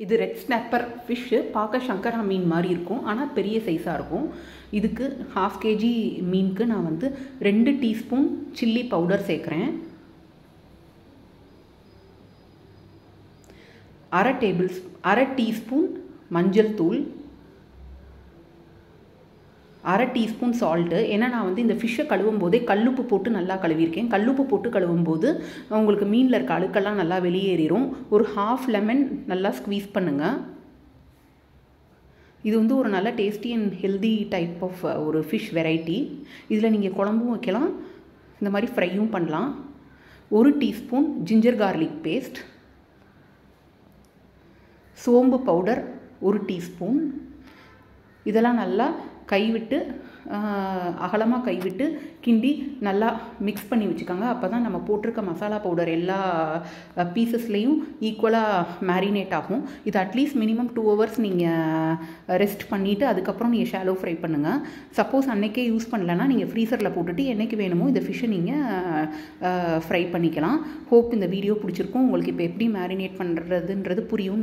இது red snapper fish பார்க்க சங்கரா மீன் மாதிரி இருக்கும், ஆனால் பெரிய சைஸாக இருக்கும். இதுக்கு 1/2 kg மீனுக்கு நான் வந்து 2 டீஸ்பூன் சில்லி பவுடர் சேர்க்குறேன். 1/2 டீஸ்பூன் மஞ்சள் தூள், 1/2 டீஸ்பூன் சால்ட்டு. ஏன்னா நான் வந்து இந்த ஃபிஷ்ஷை கழுவும் போதே கல்லுப்பு போட்டு நல்லா கழுவிருக்கேன். கல்லுப்பு போட்டு கழுவும் போது உங்களுக்கு மீனில் இருக்க அழுக்கெல்லாம் நல்லா வெளியேறிடும். ஒரு 1/2 லெமன் நல்லா ஸ்க்வீஸ் பண்ணுங்கள். இது வந்து ஒரு நல்ல tasty and healthy type of ஒரு ஃபிஷ் வெரைட்டி. இதில் நீங்கள் குழம்பும் வைக்கலாம், இந்த மாதிரி ஃப்ரையும் பண்ணலாம். 1 டீஸ்பூன் ஜிஞ்சர் கார்லிக் பேஸ்ட், சோம்பு பவுடர் 1 டீஸ்பூன். இதெல்லாம் நல்லா கைவிட்டு அகலமாக கைவிட்டு கிண்டி நல்லா மிக்ஸ் பண்ணி வச்சுக்கோங்க. அப்போ தான் நம்ம போட்டிருக்க மசாலா பவுடர் எல்லா பீசஸ்லேயும் ஈக்குவலாக மேரினேட் ஆகும். இது அட்லீஸ்ட் மினிமம் 2 hours நீங்கள் ரெஸ்ட் பண்ணிவிட்டு அதுக்கப்புறம் நீங்கள் ஷாலோ ஃப்ரை பண்ணுங்கள். சப்போஸ் அன்றைக்கே யூஸ் பண்ணலைன்னா நீங்கள் ஃப்ரீசரில் போட்டுட்டு என்றைக்கு வேணுமோ இந்த ஃபிஷ்ஷை நீங்கள் ஃப்ரை பண்ணிக்கலாம். ஹோப் இந்த வீடியோ பிடிச்சிருக்கும். உங்களுக்கு இப்போ எப்படி மேரினேட் பண்ணுறதுன்றது புரியும்.